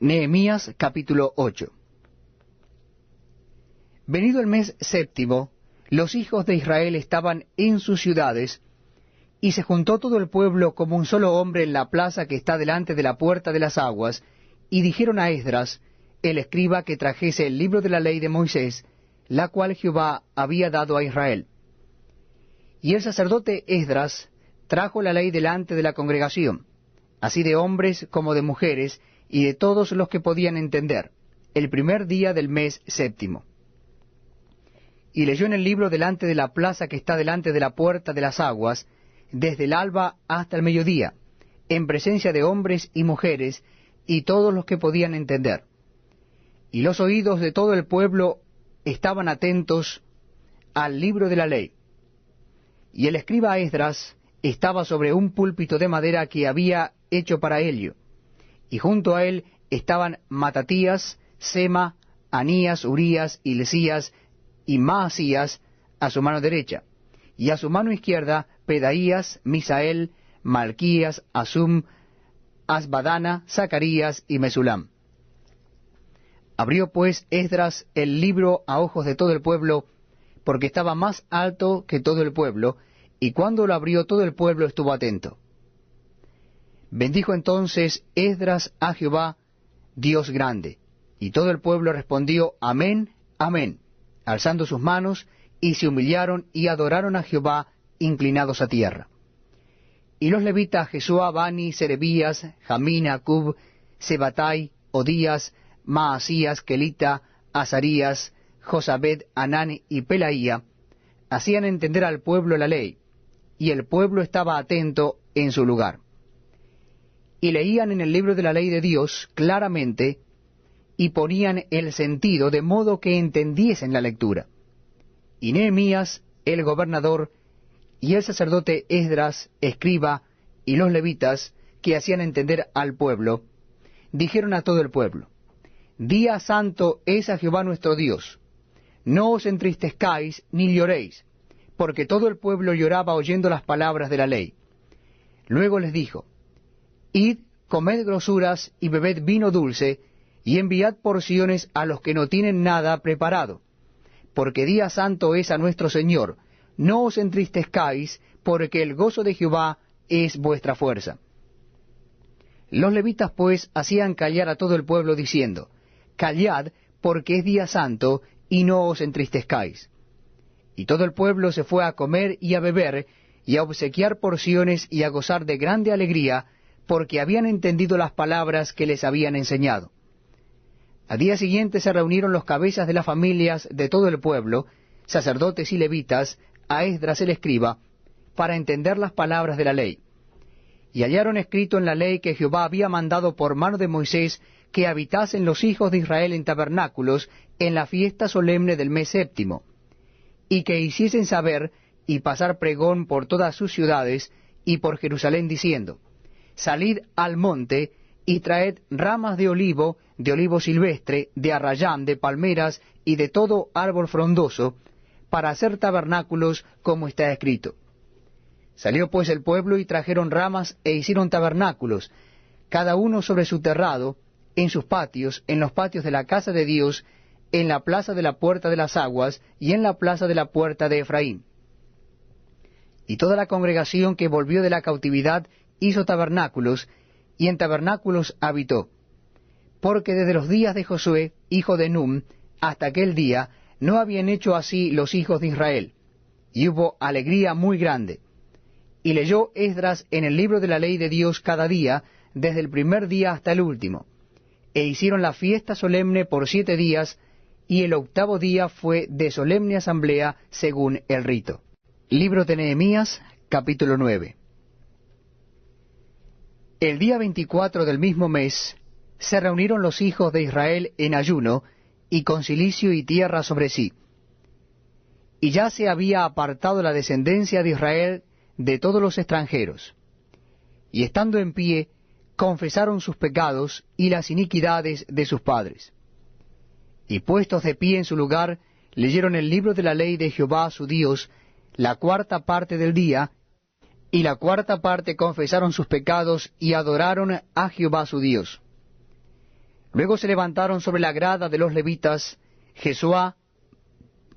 Nehemías capítulo 8. Venido el mes séptimo, los hijos de Israel estaban en sus ciudades, y se juntó todo el pueblo como un solo hombre en la plaza que está delante de la puerta de las aguas, y dijeron a Esdras, el escriba, que trajese el libro de la ley de Moisés, la cual Jehová había dado a Israel. Y el sacerdote Esdras trajo la ley delante de la congregación, así de hombres como de mujeres, y de todos los que podían entender, el primer día del mes séptimo. Y leyó en el libro delante de la plaza que está delante de la puerta de las aguas, desde el alba hasta el mediodía, en presencia de hombres y mujeres, y todos los que podían entender. Y los oídos de todo el pueblo estaban atentos al libro de la ley. Y el escriba Esdras estaba sobre un púlpito de madera que había hecho para ello, y junto a él estaban Matatías, Sema, Anías, Urías, Hilcías y Maasías a su mano derecha, y a su mano izquierda Pedaías, Misael, Malquías, Asum, Asbadana, Zacarías y Mesulam. Abrió pues Esdras el libro a ojos de todo el pueblo, porque estaba más alto que todo el pueblo, y cuando lo abrió todo el pueblo estuvo atento. Bendijo entonces Esdras a Jehová, Dios grande, y todo el pueblo respondió Amén, Amén, alzando sus manos, y se humillaron y adoraron a Jehová, inclinados a tierra. Y los levitas Jesúa, Bani, Serebías, Jamín, Acub, Sebatai, Odías, Maasías, Kelita, Azarías, Josabed, Anán y Pelaía, hacían entender al pueblo la ley, y el pueblo estaba atento en su lugar. Y leían en el libro de la ley de Dios claramente, y ponían el sentido de modo que entendiesen la lectura. Y Nehemías, el gobernador, y el sacerdote Esdras, escriba, y los levitas, que hacían entender al pueblo, dijeron a todo el pueblo, Día santo es a Jehová nuestro Dios. No os entristezcáis ni lloréis, porque todo el pueblo lloraba oyendo las palabras de la ley. Luego les dijo, Id, comed grosuras y bebed vino dulce, y enviad porciones a los que no tienen nada preparado, porque día santo es a nuestro Señor. No os entristezcáis, porque el gozo de Jehová es vuestra fuerza. Los levitas pues hacían callar a todo el pueblo diciendo, Callad, porque es día santo, y no os entristezcáis. Y todo el pueblo se fue a comer y a beber, y a obsequiar porciones y a gozar de grande alegría, porque habían entendido las palabras que les habían enseñado. Al día siguiente se reunieron los cabezas de las familias de todo el pueblo, sacerdotes y levitas, a Esdras el escriba, para entender las palabras de la ley. Y hallaron escrito en la ley que Jehová había mandado por mano de Moisés que habitasen los hijos de Israel en tabernáculos en la fiesta solemne del mes séptimo, y que hiciesen saber y pasar pregón por todas sus ciudades y por Jerusalén, diciendo, Salid al monte y traed ramas de olivo silvestre, de arrayán, de palmeras y de todo árbol frondoso, para hacer tabernáculos como está escrito. Salió pues el pueblo y trajeron ramas e hicieron tabernáculos, cada uno sobre su terrado, en sus patios, en los patios de la casa de Dios, en la plaza de la puerta de las aguas y en la plaza de la puerta de Efraín. Y toda la congregación que volvió de la cautividad hizo tabernáculos, y en tabernáculos habitó. Porque desde los días de Josué, hijo de Num, hasta aquel día, no habían hecho así los hijos de Israel, y hubo alegría muy grande. Y leyó Esdras en el libro de la ley de Dios cada día, desde el primer día hasta el último. E hicieron la fiesta solemne por 7 días, y el 8º día fue de solemne asamblea según el rito. Libro de Nehemías, capítulo 9. El día 24 del mismo mes se reunieron los hijos de Israel en ayuno, y con cilicio y tierra sobre sí. Y ya se había apartado la descendencia de Israel de todos los extranjeros. Y estando en pie, confesaron sus pecados y las iniquidades de sus padres. Y puestos de pie en su lugar, leyeron el libro de la ley de Jehová su Dios, la 4ª parte del día, y la 4ª parte confesaron sus pecados y adoraron a Jehová su Dios. Luego se levantaron sobre la grada de los levitas Jesuá,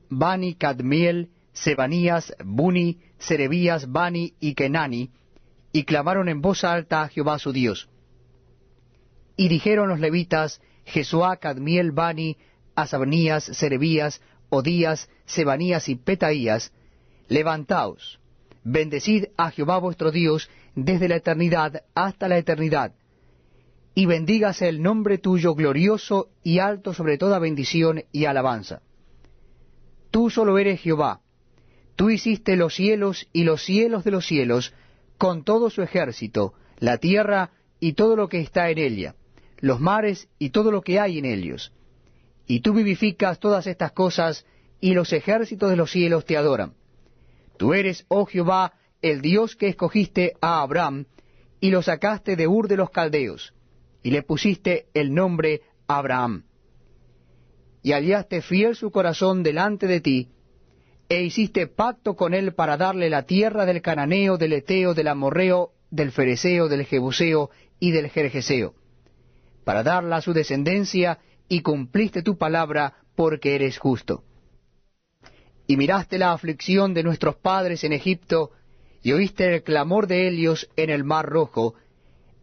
Bani, Cadmiel, Sebanías, Buni, Serebías, Bani y Kenani, y clamaron en voz alta a Jehová su Dios. Y dijeron los levitas Jesuá, Cadmiel, Bani, Asabanías, Serebías, Odías, Sebanías y Petaías: levantaos, bendecid a Jehová vuestro Dios desde la eternidad hasta la eternidad, y bendígase el nombre tuyo glorioso y alto sobre toda bendición y alabanza. Tú solo eres Jehová. Tú hiciste los cielos y los cielos de los cielos, con todo su ejército, la tierra y todo lo que está en ella, los mares y todo lo que hay en ellos. Y tú vivificas todas estas cosas, y los ejércitos de los cielos te adoran. Tú eres, oh Jehová, el Dios que escogiste a Abraham, y lo sacaste de Ur de los Caldeos, y le pusiste el nombre Abraham. Y hallaste fiel su corazón delante de ti, e hiciste pacto con él para darle la tierra del Cananeo, del Eteo, del Amorreo, del Fereceo, del Jebuseo y del Gergeseo, para darla a su descendencia, y cumpliste tu palabra, porque eres justo. Y miraste la aflicción de nuestros padres en Egipto, y oíste el clamor de ellos en el mar Rojo,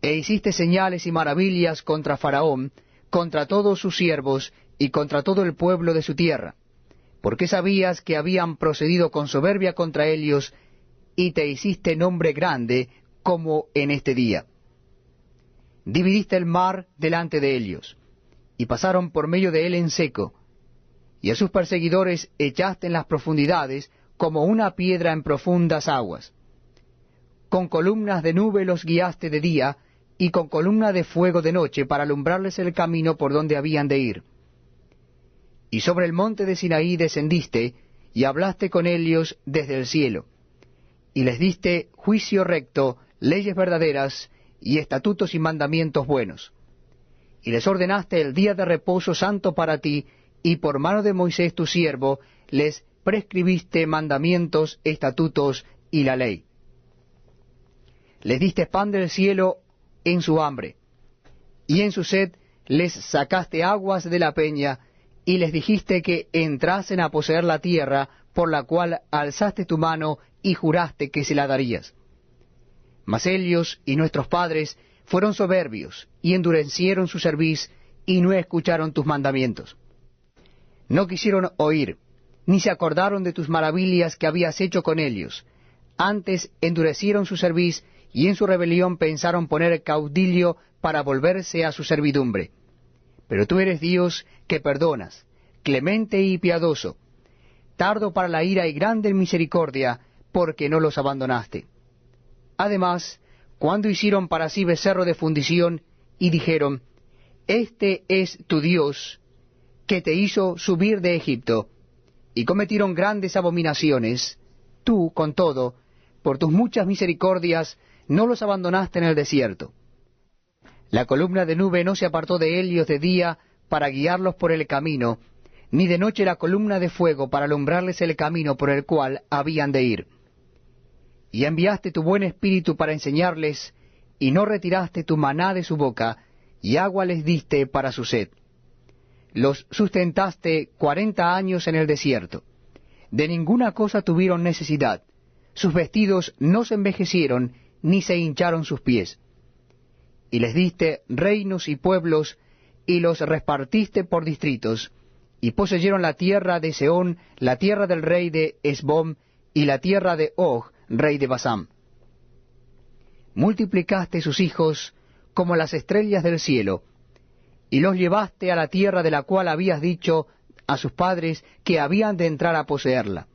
e hiciste señales y maravillas contra Faraón, contra todos sus siervos, y contra todo el pueblo de su tierra, porque sabías que habían procedido con soberbia contra ellos, y te hiciste nombre grande, como en este día. Dividiste el mar delante de ellos, y pasaron por medio de él en seco, y a sus perseguidores echaste en las profundidades, como una piedra en profundas aguas. Con columnas de nube los guiaste de día, y con columna de fuego de noche, para alumbrarles el camino por donde habían de ir. Y sobre el monte de Sinaí descendiste, y hablaste con ellos desde el cielo, y les diste juicio recto, leyes verdaderas, y estatutos y mandamientos buenos. Y les ordenaste el día de reposo santo para ti, y por mano de Moisés tu siervo, les prescribiste mandamientos, estatutos y la ley. Les diste pan del cielo en su hambre, y en su sed les sacaste aguas de la peña, y les dijiste que entrasen a poseer la tierra, por la cual alzaste tu mano y juraste que se la darías. Mas ellos y nuestros padres fueron soberbios, y endurecieron su cerviz, y no escucharon tus mandamientos. No quisieron oír, ni se acordaron de tus maravillas que habías hecho con ellos. Antes endurecieron su cerviz, y en su rebelión pensaron poner caudillo para volverse a su servidumbre. Pero tú eres Dios que perdonas, clemente y piadoso, tardo para la ira y grande en misericordia, porque no los abandonaste. Además, cuando hicieron para sí becerro de fundición, y dijeron, Este es tu Dios, que te hizo subir de Egipto, y cometieron grandes abominaciones, tú, con todo, por tus muchas misericordias, no los abandonaste en el desierto. La columna de nube no se apartó de ellos de día para guiarlos por el camino, ni de noche la columna de fuego para alumbrarles el camino por el cual habían de ir. Y enviaste tu buen espíritu para enseñarles, y no retiraste tu maná de su boca, y agua les diste para su sed. Los sustentaste 40 años en el desierto. De ninguna cosa tuvieron necesidad. Sus vestidos no se envejecieron, ni se hincharon sus pies. Y les diste reinos y pueblos, y los repartiste por distritos, y poseyeron la tierra de Sehón, la tierra del rey de Hesbón, y la tierra de Og, rey de Basán. Multiplicaste sus hijos como las estrellas del cielo, y los llevaste a la tierra de la cual habías dicho a sus padres que habían de entrar a poseerla.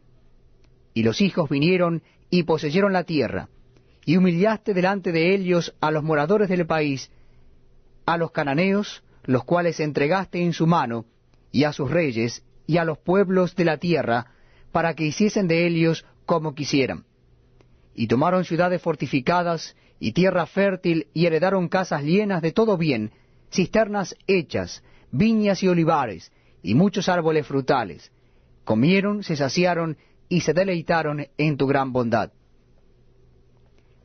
Y los hijos vinieron y poseyeron la tierra, y humillaste delante de ellos a los moradores del país, a los cananeos, los cuales entregaste en su mano, y a sus reyes, y a los pueblos de la tierra, para que hiciesen de ellos como quisieran. Y tomaron ciudades fortificadas, y tierra fértil, y heredaron casas llenas de todo bien, cisternas hechas, viñas y olivares, y muchos árboles frutales. Comieron, se saciaron, y se deleitaron en tu gran bondad.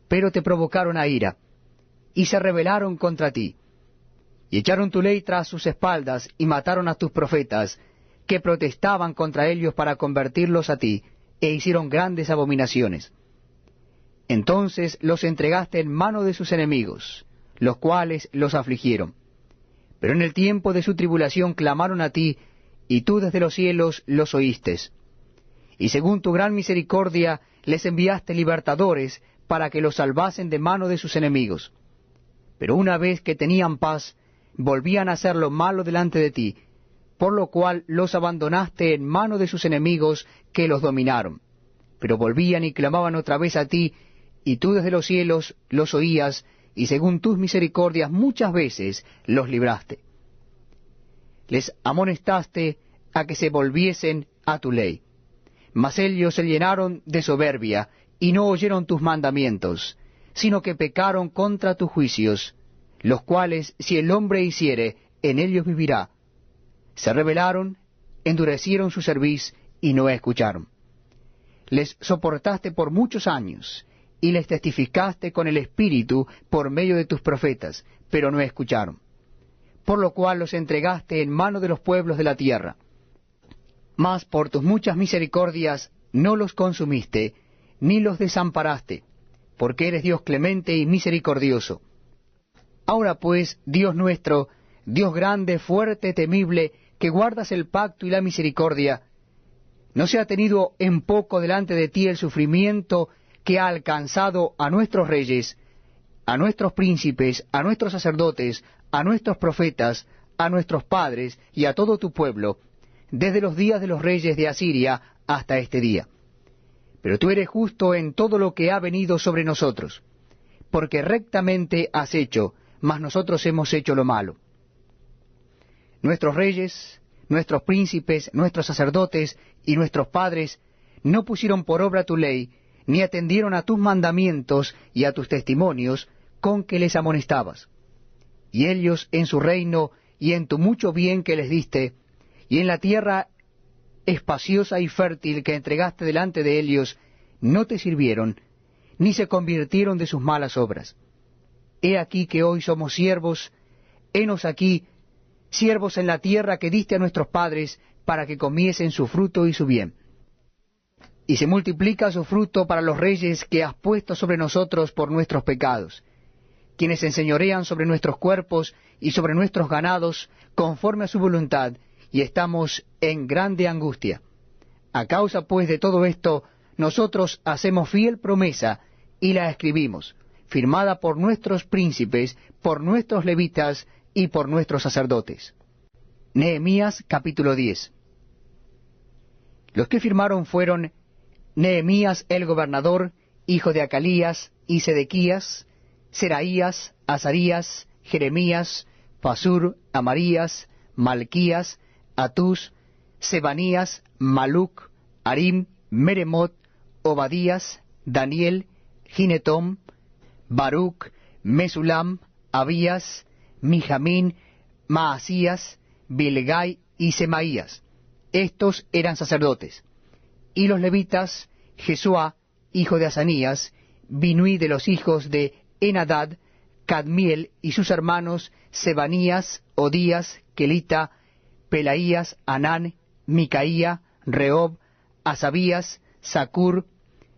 Pero te provocaron a ira, y se rebelaron contra ti. y echaron tu ley tras sus espaldas, y mataron a tus profetas, que protestaban contra ellos para convertirlos a ti, e hicieron grandes abominaciones. Entonces los entregaste en mano de sus enemigos, los cuales los afligieron. Pero en el tiempo de su tribulación clamaron a ti, y tú desde los cielos los oíste. Y según tu gran misericordia les enviaste libertadores, para que los salvasen de mano de sus enemigos. Pero una vez que tenían paz, volvían a hacer lo malo delante de ti, por lo cual los abandonaste en mano de sus enemigos que los dominaron. Pero volvían y clamaban otra vez a ti, y tú desde los cielos los oías, y según tus misericordias muchas veces los libraste. Les amonestaste a que se volviesen a tu ley. Mas ellos se llenaron de soberbia, y no oyeron tus mandamientos, sino que pecaron contra tus juicios, los cuales si el hombre hiciere, en ellos vivirá. Se rebelaron, endurecieron su cerviz, y no escucharon. Les soportaste por muchos años, y les testificaste con el Espíritu por medio de tus profetas, pero no escucharon. Por lo cual los entregaste en mano de los pueblos de la tierra. Mas por tus muchas misericordias no los consumiste, ni los desamparaste, porque eres Dios clemente y misericordioso. Ahora pues, Dios nuestro, Dios grande, fuerte, temible, que guardas el pacto y la misericordia, ¿no se ha tenido en poco delante de ti el sufrimiento que ha alcanzado a nuestros reyes, a nuestros príncipes, a nuestros sacerdotes, a nuestros profetas, a nuestros padres y a todo tu pueblo, desde los días de los reyes de Asiria hasta este día? Pero tú eres justo en todo lo que ha venido sobre nosotros, porque rectamente has hecho, mas nosotros hemos hecho lo malo. Nuestros reyes, nuestros príncipes, nuestros sacerdotes y nuestros padres no pusieron por obra tu ley, ni atendieron a tus mandamientos y a tus testimonios con que les amonestabas. Y ellos en su reino y en tu mucho bien que les diste, y en la tierra espaciosa y fértil que entregaste delante de ellos, no te sirvieron, ni se convirtieron de sus malas obras. He aquí que hoy somos siervos, henos aquí, siervos en la tierra que diste a nuestros padres, para que comiesen su fruto y su bien. Y se multiplica su fruto para los reyes que has puesto sobre nosotros por nuestros pecados, quienes enseñorean sobre nuestros cuerpos y sobre nuestros ganados, conforme a su voluntad, y estamos en grande angustia. A causa pues de todo esto, nosotros hacemos fiel promesa, y la escribimos, firmada por nuestros príncipes, por nuestros levitas y por nuestros sacerdotes. Nehemías capítulo 10. Los que firmaron fueron Nehemías el gobernador, hijo de Acalías, y Sedequías, Seraías, Azarías, Jeremías, Pasur, Amarías, Malquías, Atús, Sebanías, Maluc, Arim, Meremot, Obadías, Daniel, Ginetom, Baruch, Mesulam, Abías, Mijamín, Maasías, Bilgai y Semaías. Estos eran sacerdotes. Y los levitas, Jesuá, hijo de Asanías, Binui de los hijos de Enadad, Cadmiel y sus hermanos, Sebanías, Odías, Kelita, Pelaías, Anán, Micaía, Rehob, Asabías, Sacur,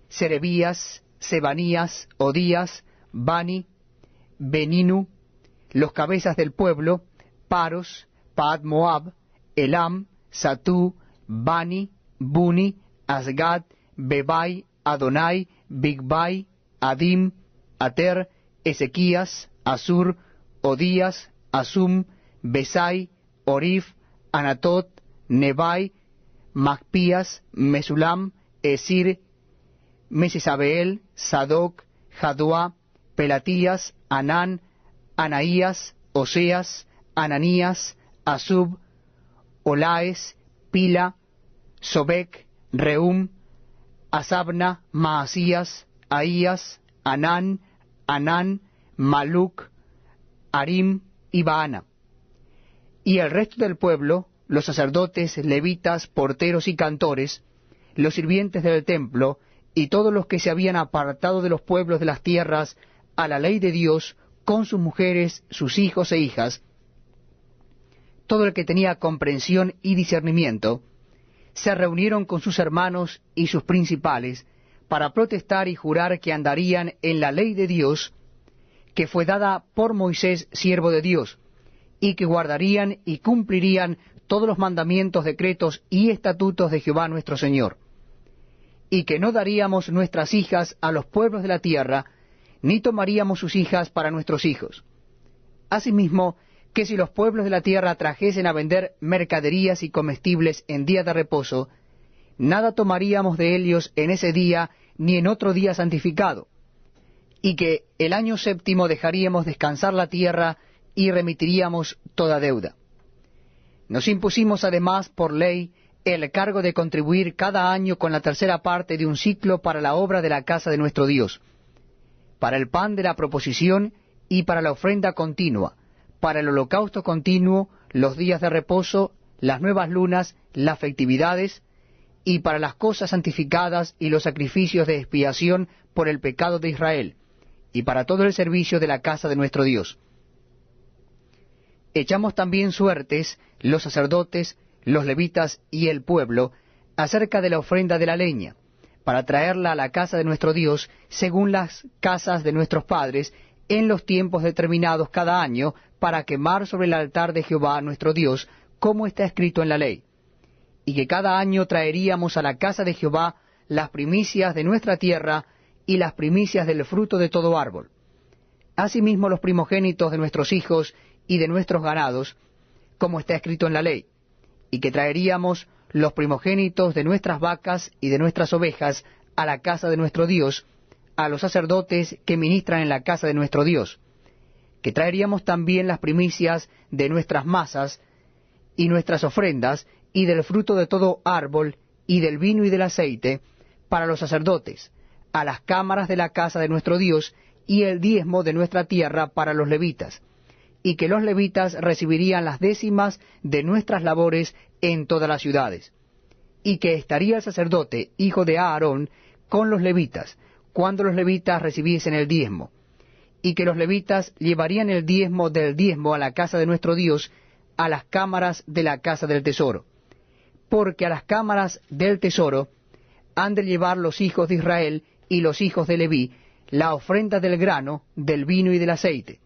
Serebías, Sebanías, Odías, Bani, Beninu, los cabezas del pueblo, Paros, Paad Moab, Elam, Satú, Bani, Buni, Asgad, Bebai, Adonai, Bigbai, Adim, Ater, Ezequías, Asur, Odías, Asum, Besai, Orif, Anatot, Nebai, Macpías, Mesulam, Esir, Mesesabeel, Sadoc, Jaduá, Pelatías, Anán, Anaías, Oseas, Ananías, Asub, Olaes, Pila, Sobek, Reum, Asabna, Maasías, Ahías, Anán, Maluc, Arim y Baana. Y el resto del pueblo, los sacerdotes, levitas, porteros y cantores, los sirvientes del templo, y todos los que se habían apartado de los pueblos de las tierras a la ley de Dios, con sus mujeres, sus hijos e hijas, todo el que tenía comprensión y discernimiento, se reunieron con sus hermanos y sus principales para protestar y jurar que andarían en la ley de Dios, que fue dada por Moisés, siervo de Dios, y que guardarían y cumplirían todos los mandamientos, decretos y estatutos de Jehová nuestro Señor, y que no daríamos nuestras hijas a los pueblos de la tierra, ni tomaríamos sus hijas para nuestros hijos. Asimismo, que si los pueblos de la tierra trajesen a vender mercaderías y comestibles en día de reposo, nada tomaríamos de ellos en ese día ni en otro día santificado, y que el año séptimo dejaríamos descansar la tierra y remitiríamos toda deuda. Nos impusimos además por ley el cargo de contribuir cada año con la tercera parte de un siclo para la obra de la casa de nuestro Dios, para el pan de la proposición y para la ofrenda continua, para el holocausto continuo, los días de reposo, las nuevas lunas, las festividades, y para las cosas santificadas y los sacrificios de expiación por el pecado de Israel, y para todo el servicio de la casa de nuestro Dios. Echamos también suertes, los sacerdotes, los levitas y el pueblo, acerca de la ofrenda de la leña, para traerla a la casa de nuestro Dios, según las casas de nuestros padres, en los tiempos determinados cada año, para quemar sobre el altar de Jehová nuestro Dios, como está escrito en la ley. Y que cada año traeríamos a la casa de Jehová las primicias de nuestra tierra y las primicias del fruto de todo árbol. Asimismo los primogénitos de nuestros hijos y de nuestros ganados, como está escrito en la ley. Y que traeríamos los primogénitos de nuestras vacas y de nuestras ovejas a la casa de nuestro Dios, a los sacerdotes que ministran en la casa de nuestro Dios. Que traeríamos también las primicias de nuestras masas y nuestras ofrendas, y del fruto de todo árbol, y del vino y del aceite, para los sacerdotes, a las cámaras de la casa de nuestro Dios, y el diezmo de nuestra tierra para los levitas, y que los levitas recibirían las décimas de nuestras labores en todas las ciudades, y que estaría el sacerdote, hijo de Aarón, con los levitas, cuando los levitas recibiesen el diezmo, y que los levitas llevarían el diezmo del diezmo a la casa de nuestro Dios, a las cámaras de la casa del tesoro, porque a las cámaras del tesoro han de llevar los hijos de Israel y los hijos de Leví la ofrenda del grano, del vino y del aceite,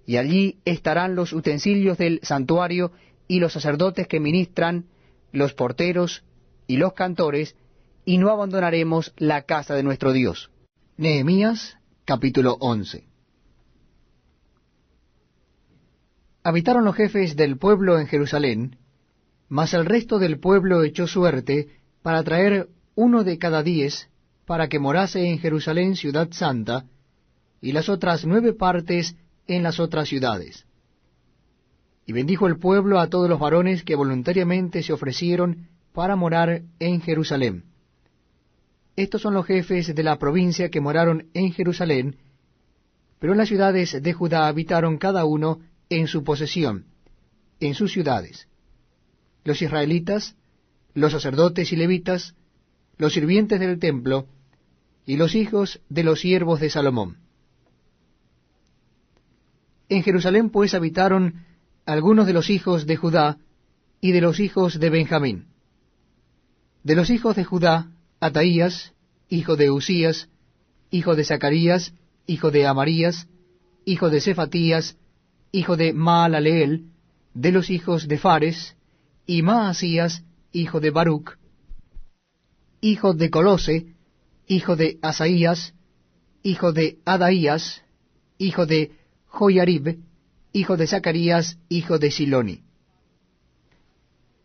y allí estarán los utensilios del santuario y los sacerdotes que ministran, los porteros y los cantores, y no abandonaremos la casa de nuestro Dios. Nehemías capítulo 11. Habitaron los jefes del pueblo en Jerusalén, mas el resto del pueblo echó suerte para traer 1 de cada 10, para que morase en Jerusalén ciudad santa, y las otras 9 partes en las otras ciudades. Y bendijo el pueblo a todos los varones que voluntariamente se ofrecieron para morar en Jerusalén. Estos son los jefes de la provincia que moraron en Jerusalén, pero en las ciudades de Judá habitaron cada uno en su posesión, en sus ciudades: los israelitas, los sacerdotes y levitas, los sirvientes del templo, y los hijos de los siervos de Salomón. En Jerusalén pues habitaron algunos de los hijos de Judá y de los hijos de Benjamín. De los hijos de Judá, Ataías, hijo de Usías, hijo de Zacarías, hijo de Amarías, hijo de Cefatías, hijo de Maalaleel; de los hijos de Fares, y Maasías, hijo de Baruc, hijo de Colose, hijo de Asaías, hijo de Adaías, hijo de Joiarib, hijo de Zacarías, hijo de Siloni.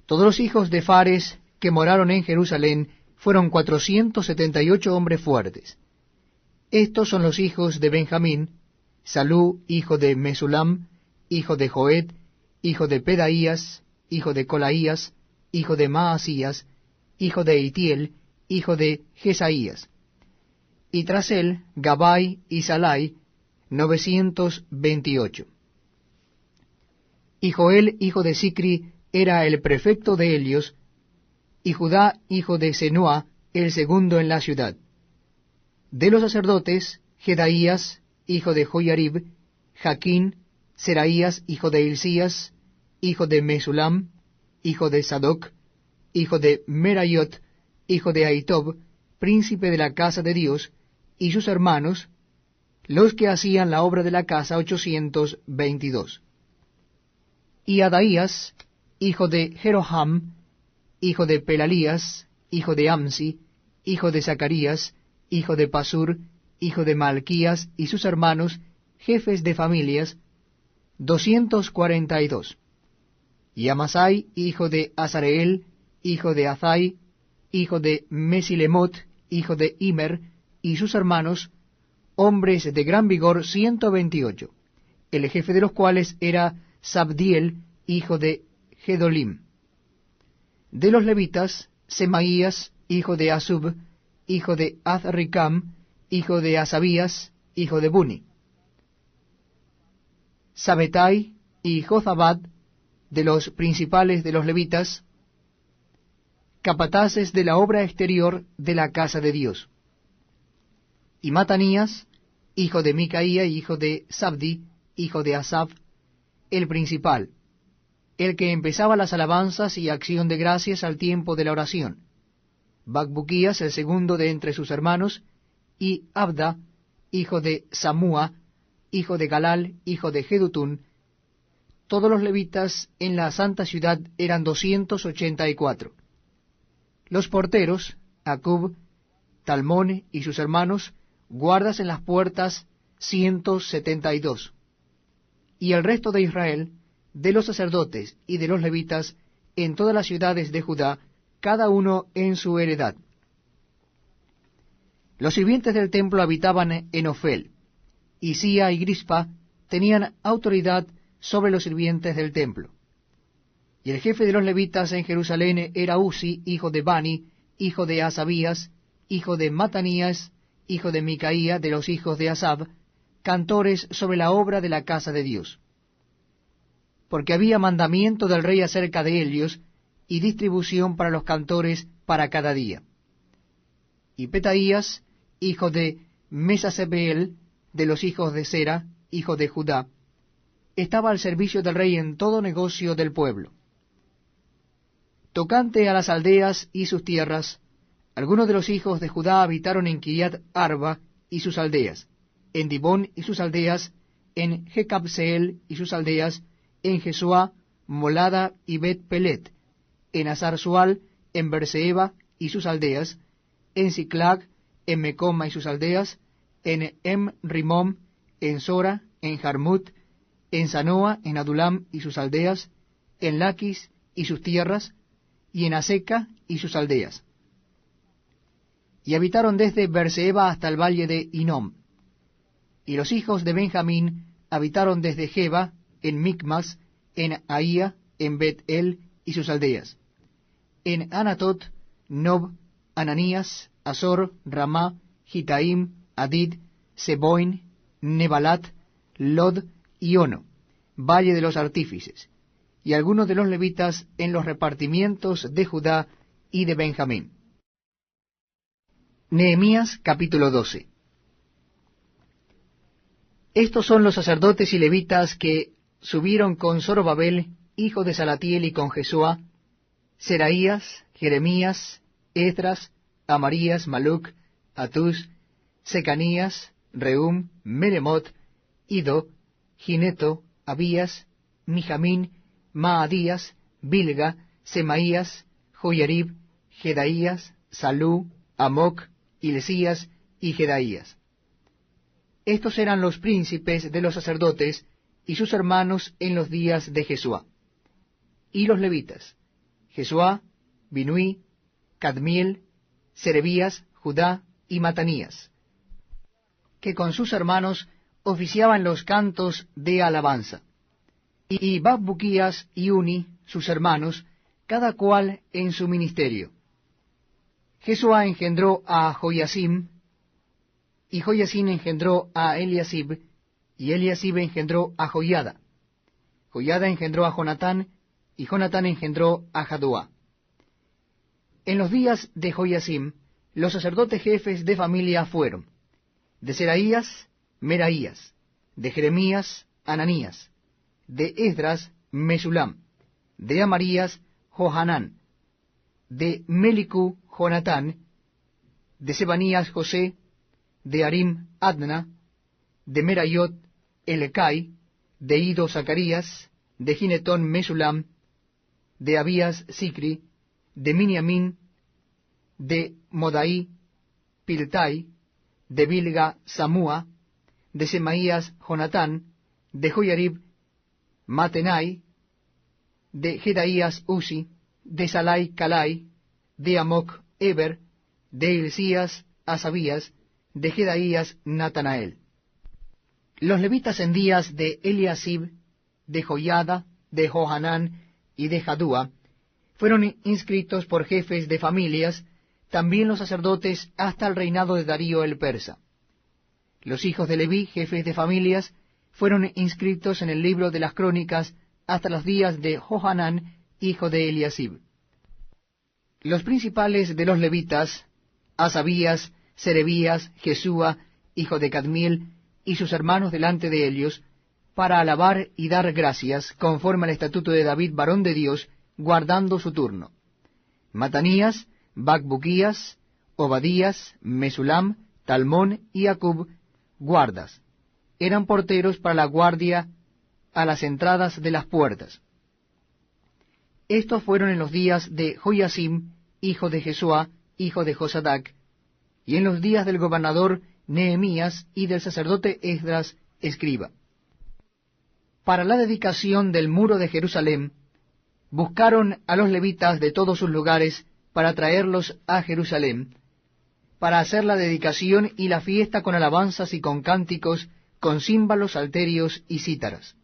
Todos los hijos de Fares que moraron en Jerusalén fueron 478 hombres fuertes. Estos son los hijos de Benjamín: Salú, hijo de Mesulam, hijo de Joed, hijo de Pedaías, hijo de Colaías, hijo de Maasías, hijo de Itiel, hijo de Jesaías. Y tras él, Gabai y Salai, 928. Y Joel, hijo de Sicri, era el prefecto de Helios, y Judá, hijo de Senua, el segundo en la ciudad. De los sacerdotes, Jedaías, hijo de Joiarib, Jaquín, Seraías, hijo de Hilcías, hijo de Mesulam, hijo de Sadoc, hijo de Merayot, hijo de Ahitob, príncipe de la casa de Dios, y sus hermanos, los que hacían la obra de la casa, 822. Y Adaías, hijo de Jeroham, hijo de Pelalías, hijo de Amsi, hijo de Zacarías, hijo de Pasur, hijo de Malquías, y sus hermanos, jefes de familias, 242. Y Amasai, hijo de Azareel, hijo de Azai, hijo de Mesilemot, hijo de Immer, y sus hermanos, hombres de gran vigor, 128, el jefe de los cuales era Sabdiel, hijo de Gedolim. De los levitas, Semaías, hijo de Asub, hijo de Azricam, hijo de Asabías, hijo de Buni. Sabetai y Jozabad, de los principales de los levitas, capataces de la obra exterior de la casa de Dios. Y Matanías, hijo de Micaía, hijo de Sabdi, hijo de Asaf, el principal, el que empezaba las alabanzas y acción de gracias al tiempo de la oración. Bacbuquías, el segundo de entre sus hermanos, y Abda, hijo de Samúa, hijo de Galal, hijo de Jedutún. Todos los levitas en la santa ciudad eran 284. Los porteros, Acub, Talmón y sus hermanos, guardas en las puertas, 172. Y el resto de Israel, de los sacerdotes y de los levitas, en todas las ciudades de Judá, cada uno en su heredad. Los sirvientes del templo habitaban en Ofel, y Sia y Grispa tenían autoridad sobre los sirvientes del templo. Y el jefe de los levitas en Jerusalén era Uzi, hijo de Bani, hijo de Asabías, hijo de Matanías, hijo de Micaía, de los hijos de Asab, cantores sobre la obra de la casa de Dios. Porque había mandamiento del rey acerca de ellos, y distribución para los cantores para cada día. Y Petaías, hijo de Mesasebeel, de los hijos de Sera, hijo de Judá, estaba al servicio del rey en todo negocio del pueblo. Tocante a las aldeas y sus tierras, algunos de los hijos de Judá habitaron en Kiriat Arba y sus aldeas, en Dibón y sus aldeas, en Jecabseel y sus aldeas, en Jesuá, Molada y Bet Pelet, en Azar-Sual, en Berseba y sus aldeas, en Siclag, en Mecoma y sus aldeas, en Rimom, en Sora, en Jarmut, en Sanoa, en Adulam y sus aldeas, en Laquis y sus tierras, y en Aseca y sus aldeas. Y habitaron desde Berseba hasta el valle de Hinom. Y los hijos de Benjamín habitaron desde Geba, en Micmas, en Ahía, en Bet-El y sus aldeas, en Anatot, Nob, Ananías, Azor, Ramá, Gitaim, Adid, Seboin, Nebalat, Lod y Ono, valle de los artífices, y algunos de los levitas en los repartimientos de Judá y de Benjamín. Nehemías capítulo 12. Estos son los sacerdotes y levitas que subieron con Zorobabel, hijo de Salatiel, y con Jesúa, Seraías, Jeremías, Esdras, Amarías, Maluc, Atús, Secanías, Reum, Meremot, Ido, Gineto, Abías, Mijamín, Maadías, Bilga, Semaías, Joyarib, Jedaías, Salú, Amoc, Hilcías y Jedaías. Estos eran los príncipes de los sacerdotes y sus hermanos en los días de Jesuá. Y los levitas, Jesuá, Binuí, Cadmiel, Serebías, Judá y Matanías, que con sus hermanos oficiaban los cantos de alabanza. Y Bacbuquías y Uni, sus hermanos, cada cual en su ministerio. Jesuá engendró a Joyasim, y Joyacim engendró a Eliasib, y Eliasib engendró a Joiada. Joiada engendró a Jonatán, y Jonatán engendró a Jaduá. En los días de Joyacim, los sacerdotes jefes de familia fueron: de Seraías, Meraías; de Jeremías, Ananías; de Esdras, Mesulam; de Amarías, Johanán, de Melicú, Jonatán, de Sebanías, José, de Arim, Adna, de Merayot, Elecai, de Ido, Zacarías, de Ginetón, Mesulam, de Abías, Sicri, de Miniamín, de Modaí, Piltai, de Bilga, Samúa, de Semaías, Jonatán, de Joyarib, Matenai, de Jedaías, Uzi, de Salai, Calai, de Amoc, Eber, de Hilcías, Asabías, de Jedaías, Natanael. Los levitas en días de Eliasib, de Joiada, de Johanán y de Jadúa fueron inscritos por jefes de familias, también los sacerdotes hasta el reinado de Darío el persa. Los hijos de Leví, jefes de familias, fueron inscritos en el libro de las crónicas hasta los días de Johanán, hijo de Eliasib. Los principales de los levitas, Asabías, Serebías, Jesúa, hijo de Cadmiel, y sus hermanos delante de ellos, para alabar y dar gracias, conforme al estatuto de David, varón de Dios, guardando su turno. Matanías, Bacbuquías, Obadías, Mesulam, Talmón y Acub, guardas. Eran porteros para la guardia a las entradas de las puertas. Estos fueron en los días de Joiasim, hijo de Jesúa, hijo de Josadac, y en los días del gobernador Nehemías y del sacerdote Esdras, escriba. Para la dedicación del muro de Jerusalén, buscaron a los levitas de todos sus lugares para traerlos a Jerusalén, para hacer la dedicación y la fiesta con alabanzas y con cánticos, con címbalos, salterios y cítaras.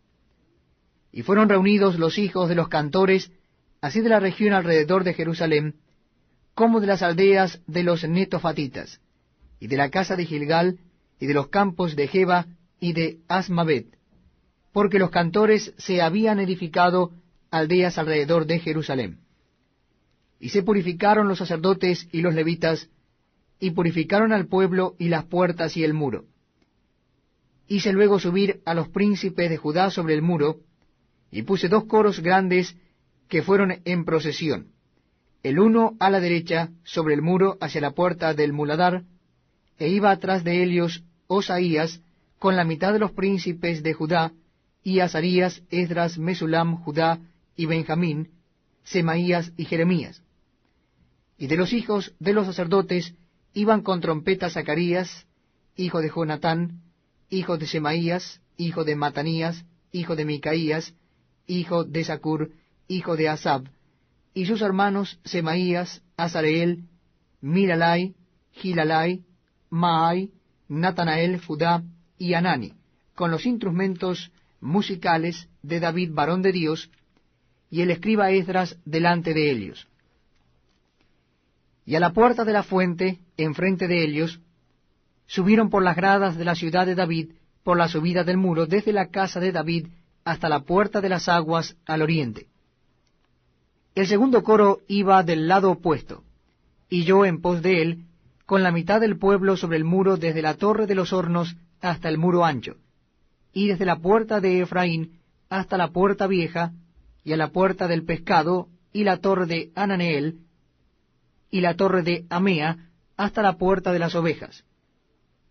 Y fueron reunidos los hijos de los cantores, así de la región alrededor de Jerusalén, como de las aldeas de los netofatitas, y de la casa de Gilgal, y de los campos de Geba y de Asmavet, porque los cantores se habían edificado aldeas alrededor de Jerusalén. Y se purificaron los sacerdotes y los levitas, y purificaron al pueblo y las puertas y el muro. Hice luego subir a los príncipes de Judá sobre el muro, y puse 2 coros grandes que fueron en procesión, el uno a la derecha sobre el muro hacia la puerta del muladar, e iba atrás de ellos Osaías con la mitad de los príncipes de Judá, y Azarías, Esdras, Mesulam, Judá y Benjamín, Semaías y Jeremías. Y de los hijos de los sacerdotes iban con trompeta Zacarías, hijo de Jonatán, hijo de Semaías, hijo de Matanías, hijo de Micaías, hijo de Zacur, hijo de Asab, y sus hermanos Semaías, Azareel, Milalai, Gilalai, Maai, Natanael, Judá y Anani, con los instrumentos musicales de David, varón de Dios, y el escriba Esdras delante de ellos. Y a la puerta de la fuente, enfrente de ellos, subieron por las gradas de la ciudad de David, por la subida del muro, desde la casa de David hasta la puerta de las aguas al oriente. El segundo coro iba del lado opuesto, y yo en pos de él, con la mitad del pueblo sobre el muro, desde la torre de los hornos hasta el muro ancho, y desde la puerta de Efraín hasta la puerta vieja, y a la puerta del pescado, y la torre de Ananeel, y la torre de Amea, hasta la puerta de las ovejas,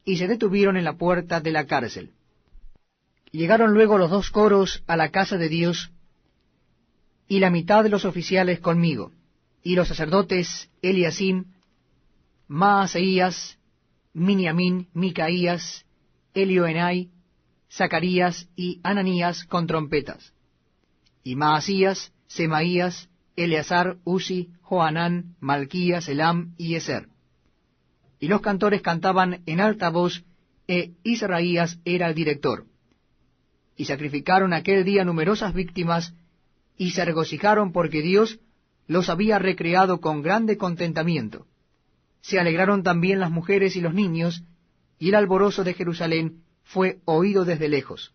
y se detuvieron en la puerta de la cárcel. Llegaron luego los 2 coros a la casa de Dios, y la mitad de los oficiales conmigo, y los sacerdotes Eliasim, Maaseías, Miniamín, Micaías, Elioenai, Zacarías y Ananías con trompetas, y Maasías, Semaías, Eleazar, Uzi, Johanán, Malquías, Elam y Eser. Y los cantores cantaban en alta voz, Israías era el director. Y sacrificaron aquel día numerosas víctimas, y se regocijaron porque Dios los había recreado con grande contentamiento. Se alegraron también las mujeres y los niños, y el alborozo de Jerusalén fue oído desde lejos.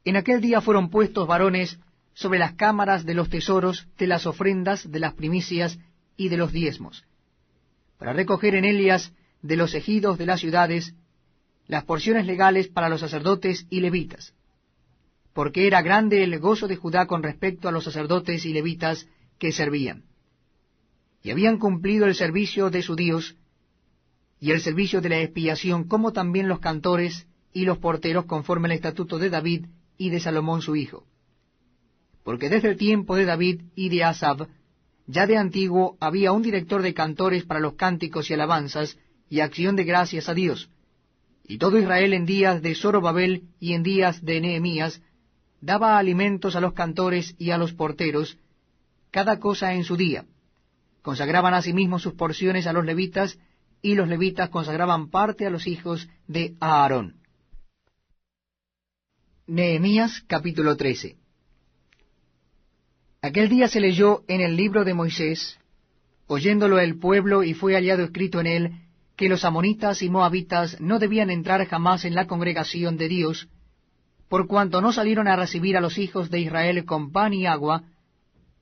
En aquel día fueron puestos varones sobre las cámaras de los tesoros, de las ofrendas, de las primicias y de los diezmos, para recoger en ellas de los ejidos de las ciudades las porciones legales para los sacerdotes y levitas, porque era grande el gozo de Judá con respecto a los sacerdotes y levitas que servían. Y habían cumplido el servicio de su Dios, y el servicio de la expiación, como también los cantores y los porteros, conforme al estatuto de David y de Salomón su hijo. Porque desde el tiempo de David y de Asab, ya de antiguo había un director de cantores para los cánticos y alabanzas y acción de gracias a Dios. Y todo Israel en días de Zorobabel y en días de Nehemías daba alimentos a los cantores y a los porteros, cada cosa en su día. Consagraban asimismo sus porciones a los levitas, y los levitas consagraban parte a los hijos de Aarón. Nehemías capítulo 13. Aquel día se leyó en el libro de Moisés, oyéndolo el pueblo, y fue hallado escrito en él, que los amonitas y moabitas no debían entrar jamás en la congregación de Dios, por cuanto no salieron a recibir a los hijos de Israel con pan y agua,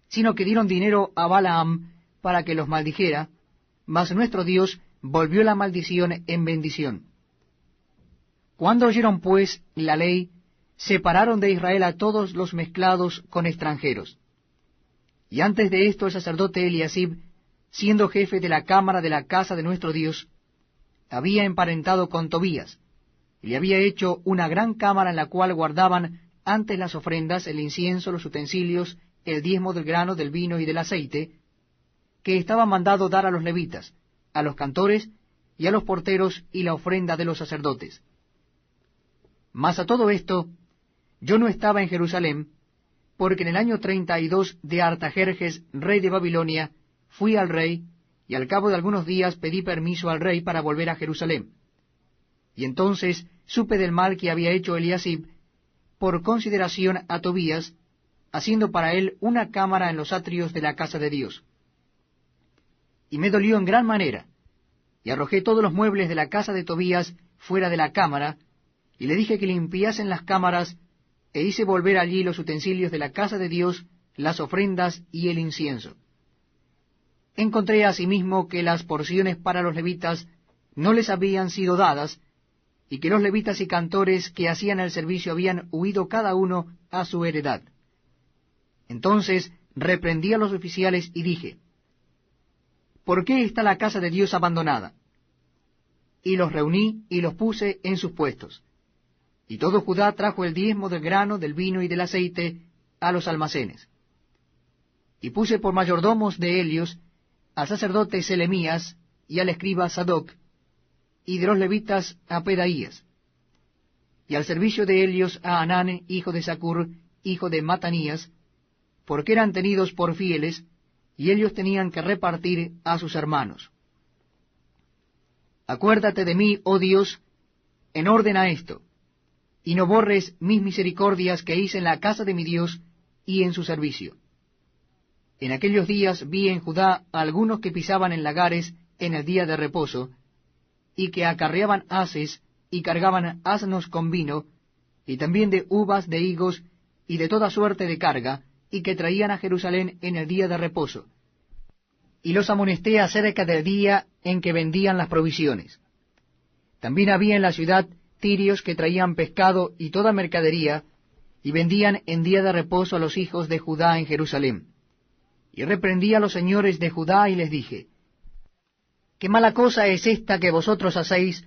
sino que dieron dinero a Balaam para que los maldijera, mas nuestro Dios volvió la maldición en bendición. Cuando oyeron pues la ley, separaron de Israel a todos los mezclados con extranjeros. Y antes de esto el sacerdote Eliasib, siendo jefe de la cámara de la casa de nuestro Dios, había emparentado con Tobías, y le había hecho una gran cámara en la cual guardaban antes las ofrendas, el incienso, los utensilios, el diezmo del grano, del vino y del aceite, que estaba mandado dar a los levitas, a los cantores y a los porteros, y la ofrenda de los sacerdotes. Mas a todo esto, yo no estaba en Jerusalén, porque en el año 32 de Artajerjes, rey de Babilonia, fui al rey, y al cabo de algunos días pedí permiso al rey para volver a Jerusalén. Y entonces supe del mal que había hecho Eliasib, por consideración a Tobías, haciendo para él una cámara en los atrios de la casa de Dios. Y me dolió en gran manera, y arrojé todos los muebles de la casa de Tobías fuera de la cámara, y le dije que limpiasen las cámaras, e hice volver allí los utensilios de la casa de Dios, las ofrendas y el incienso. Encontré asimismo que las porciones para los levitas no les habían sido dadas, y que los levitas y cantores que hacían el servicio habían huido cada uno a su heredad. Entonces reprendí a los oficiales y dije, ¿por qué está la casa de Dios abandonada? Y los reuní y los puse en sus puestos. Y todo Judá trajo el diezmo del grano, del vino y del aceite a los almacenes. Y puse por mayordomos de ellos al sacerdote Selemías y al escriba Sadoc, y de los levitas a Pedaías, y al servicio de ellos a Hanán, hijo de Zacur, hijo de Matanías, porque eran tenidos por fieles, y ellos tenían que repartir a sus hermanos. Acuérdate de mí, oh Dios, en orden a esto, y no borres mis misericordias que hice en la casa de mi Dios y en su servicio. En aquellos días vi en Judá a algunos que pisaban en lagares en el día de reposo, y que acarreaban haces y cargaban asnos con vino, y también de uvas, de higos, y de toda suerte de carga, y que traían a Jerusalén en el día de reposo. Y los amonesté acerca del día en que vendían las provisiones. También había en la ciudad tirios que traían pescado y toda mercadería, y vendían en día de reposo a los hijos de Judá en Jerusalén. Y reprendí a los señores de Judá y les dije, ¿qué mala cosa es esta que vosotros hacéis,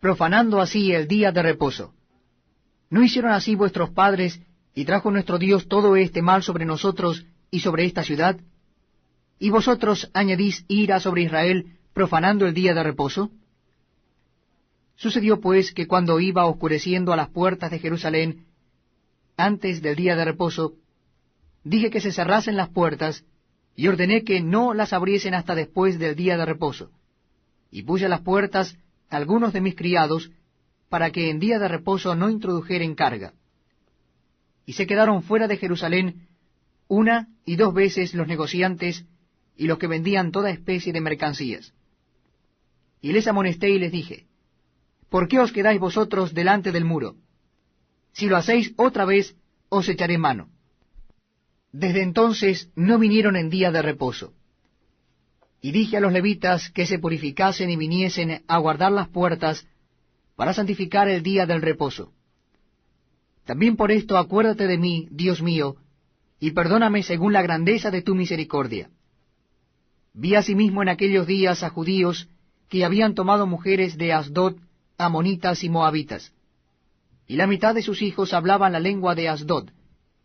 profanando así el día de reposo? ¿No hicieron así vuestros padres, y trajo nuestro Dios todo este mal sobre nosotros y sobre esta ciudad? ¿Y vosotros añadís ira sobre Israel, profanando el día de reposo? Sucedió pues que cuando iba oscureciendo a las puertas de Jerusalén, antes del día de reposo, dije que se cerrasen las puertas, y ordené que no las abriesen hasta después del día de reposo. Y puse a las puertas algunos de mis criados, para que en día de reposo no introdujeren carga. Y se quedaron fuera de Jerusalén 1 y 2 veces los negociantes y los que vendían toda especie de mercancías. Y les amonesté y les dije, ¿por qué os quedáis vosotros delante del muro? Si lo hacéis otra vez, os echaré mano. Desde entonces no vinieron en día de reposo. Y dije a los levitas que se purificasen y viniesen a guardar las puertas para santificar el día del reposo. También por esto acuérdate de mí, Dios mío, y perdóname según la grandeza de tu misericordia. Vi asimismo en aquellos días a judíos que habían tomado mujeres de Asdod, amonitas y moabitas, y la mitad de sus hijos hablaban la lengua de Asdod,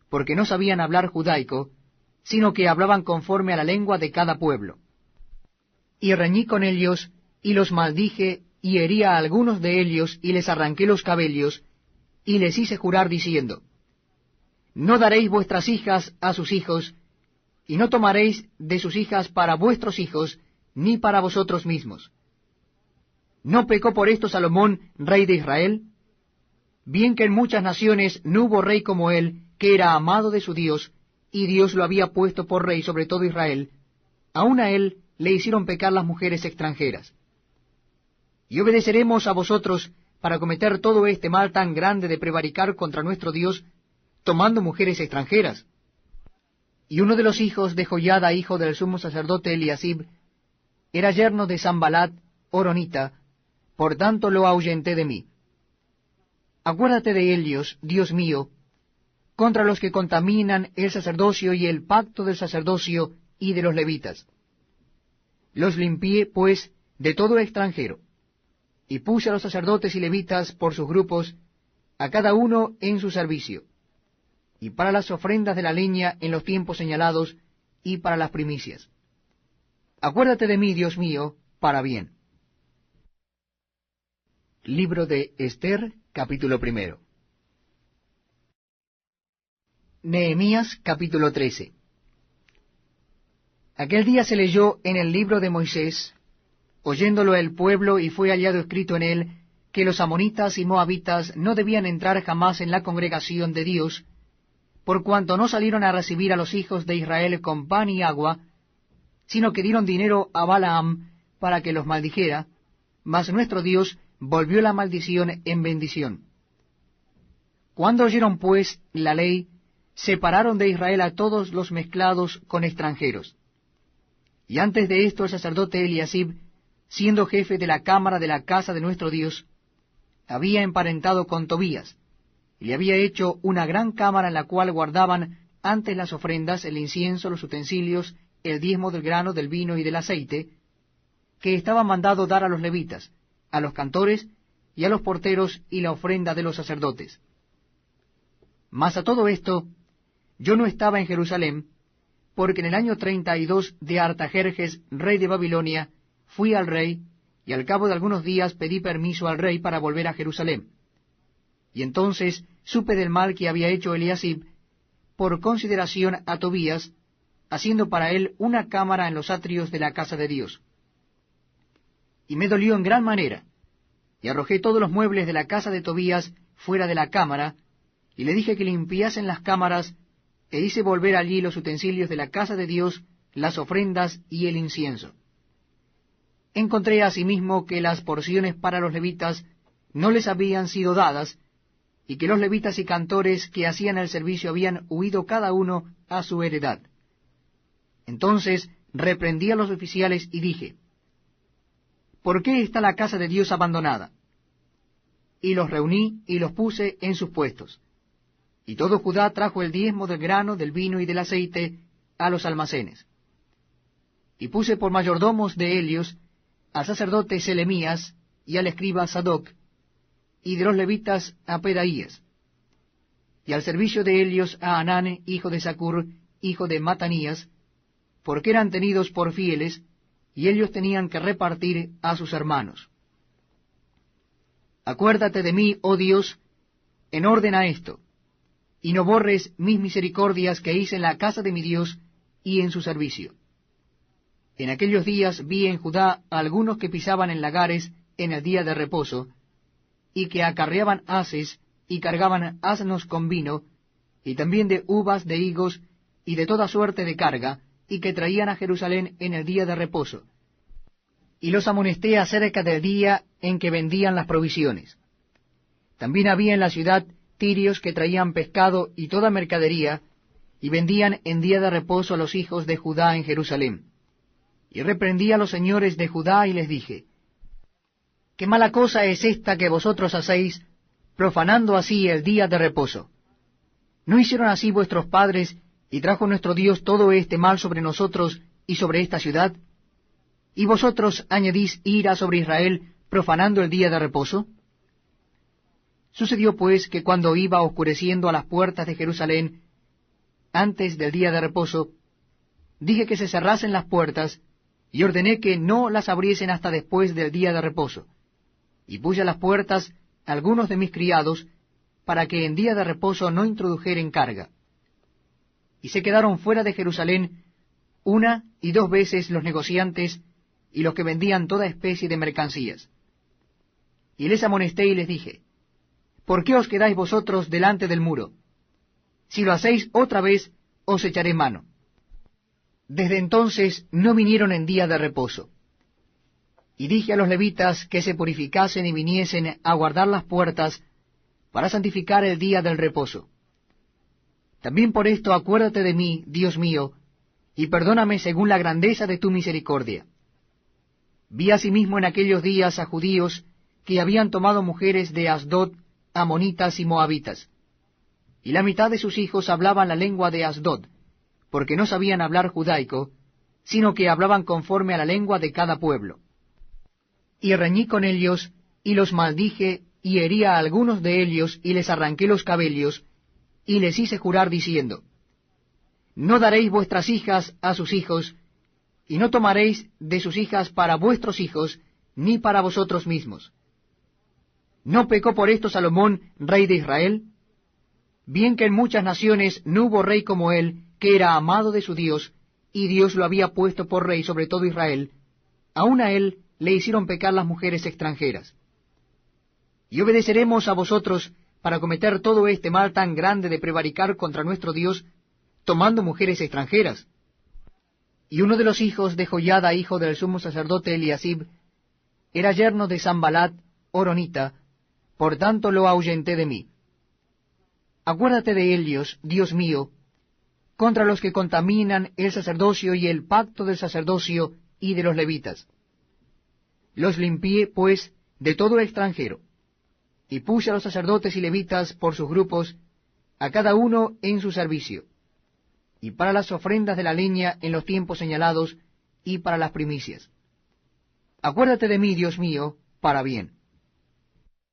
porque no sabían hablar judaico, sino que hablaban conforme a la lengua de cada pueblo. Y reñí con ellos, y los maldije, y herí a algunos de ellos, y les arranqué los cabellos, y les hice jurar diciendo, no daréis vuestras hijas a sus hijos, y no tomaréis de sus hijas para vuestros hijos, ni para vosotros mismos. ¿No pecó por esto Salomón, rey de Israel? Bien que en muchas naciones no hubo rey como él, que era amado de su Dios, y Dios lo había puesto por rey sobre todo Israel, aun a él le hicieron pecar las mujeres extranjeras. Y obedeceremos a vosotros para cometer todo este mal tan grande de prevaricar contra nuestro Dios, tomando mujeres extranjeras. Y uno de los hijos de Joiada, hijo del sumo sacerdote Eliasib, era yerno de Sanbalat, horonita, por tanto lo ahuyenté de mí. Acuérdate de ellos, Dios mío, contra los que contaminan el sacerdocio y el pacto del sacerdocio y de los levitas. Los limpié, pues, de todo extranjero, y puse a los sacerdotes y levitas por sus grupos, a cada uno en su servicio, y para las ofrendas de la leña en los tiempos señalados, y para las primicias. Acuérdate de mí, Dios mío, para bien. Libro de Ester, capítulo 1. Nehemías, capítulo 13. Aquel día se leyó en el libro de Moisés, oyéndolo el pueblo, y fue hallado escrito en él, que los amonitas y moabitas no debían entrar jamás en la congregación de Dios, por cuanto no salieron a recibir a los hijos de Israel con pan y agua, sino que dieron dinero a Balaam para que los maldijera, mas nuestro Dios volvió la maldición en bendición. Cuando oyeron pues la ley, separaron de Israel a todos los mezclados con extranjeros. Y antes de esto el sacerdote Eliasib, siendo jefe de la cámara de la casa de nuestro Dios, había emparentado con Tobías, y le había hecho una gran cámara en la cual guardaban antes las ofrendas, el incienso, los utensilios, el diezmo del grano, del vino y del aceite, que estaba mandado dar a los levitas, a los cantores y a los porteros, y la ofrenda de los sacerdotes. Mas a todo esto, yo no estaba en Jerusalén, porque en el año 32 de Artajerjes, rey de Babilonia, fui al rey, y al cabo de algunos días pedí permiso al rey para volver a Jerusalén. Y entonces supe del mal que había hecho Eliasib, por consideración a Tobías, haciendo para él una cámara en los atrios de la casa de Dios. Y me dolió en gran manera, y arrojé todos los muebles de la casa de Tobías fuera de la cámara, y le dije que limpiasen las cámaras, e hice volver allí los utensilios de la casa de Dios, las ofrendas y el incienso. Encontré asimismo que las porciones para los levitas no les habían sido dadas, y que los levitas y cantores que hacían el servicio habían huido cada uno a su heredad. Entonces reprendí a los oficiales y dije, ¿por qué está la casa de Dios abandonada? Y los reuní y los puse en sus puestos. Y todo Judá trajo el diezmo del grano, del vino y del aceite a los almacenes. Y puse por mayordomos de ellos al sacerdote Selemías y al escriba Sadoc, y de los levitas a Pedaías, y al servicio de ellos a Anán, hijo de Zacur, hijo de Matanías, porque eran tenidos por fieles, y ellos tenían que repartir a sus hermanos. Acuérdate de mí, oh Dios, en orden a esto, y no borres mis misericordias que hice en la casa de mi Dios y en su servicio. En aquellos días vi en Judá a algunos que pisaban en lagares en el día de reposo, y que acarreaban haces y cargaban asnos con vino, y también de uvas, de higos, y de toda suerte de carga, y que traían a Jerusalén en el día de reposo. Y los amonesté acerca del día en que vendían las provisiones. También había en la ciudad tirios que traían pescado y toda mercadería, y vendían en día de reposo a los hijos de Judá en Jerusalén. Y reprendí a los señores de Judá y les dije, ¿qué mala cosa es esta que vosotros hacéis, profanando así el día de reposo. ¿No hicieron así vuestros padres, y trajo nuestro Dios todo este mal sobre nosotros y sobre esta ciudad? ¿Y vosotros añadís ira sobre Israel, profanando el día de reposo? Sucedió pues que cuando iba oscureciendo a las puertas de Jerusalén, antes del día de reposo, dije que se cerrasen las puertas, y ordené que no las abriesen hasta después del día de reposo. Y puse a las puertas algunos de mis criados, para que en día de reposo no introdujeren carga. Y se quedaron fuera de Jerusalén 1 y 2 veces los negociantes y los que vendían toda especie de mercancías. Y les amonesté y les dije, ¿por qué os quedáis vosotros delante del muro? Si lo hacéis otra vez, os echaré mano. Desde entonces no vinieron en día de reposo. Y dije a los levitas que se purificasen y viniesen a guardar las puertas para santificar el día del reposo. También por esto acuérdate de mí, Dios mío, y perdóname según la grandeza de tu misericordia. Vi asimismo en aquellos días a judíos que habían tomado mujeres de Asdod, amonitas y moabitas, y la mitad de sus hijos hablaban la lengua de Asdod, porque no sabían hablar judaico, sino que hablaban conforme a la lengua de cada pueblo. Y reñí con ellos, y los maldije, y herí a algunos de ellos, y les arranqué los cabellos, y les hice jurar diciendo, no daréis vuestras hijas a sus hijos, y no tomaréis de sus hijas para vuestros hijos, ni para vosotros mismos. ¿No pecó por esto Salomón, rey de Israel? Bien que en muchas naciones no hubo rey como él, que era amado de su Dios, y Dios lo había puesto por rey sobre todo Israel, aun a él le hicieron pecar las mujeres extranjeras. Y obedeceremos a vosotros para cometer todo este mal tan grande de prevaricar contra nuestro Dios, tomando mujeres extranjeras. Y uno de los hijos de Joiada, hijo del sumo sacerdote Eliasib, era yerno de Sanballat, horonita, por tanto lo ahuyenté de mí. Acuérdate de ellos, Dios mío, contra los que contaminan el sacerdocio y el pacto del sacerdocio y de los levitas. Los limpié, pues, de todo extranjero, y puse a los sacerdotes y levitas por sus grupos, a cada uno en su servicio, y para las ofrendas de la leña en los tiempos señalados, y para las primicias. Acuérdate de mí, Dios mío, para bien.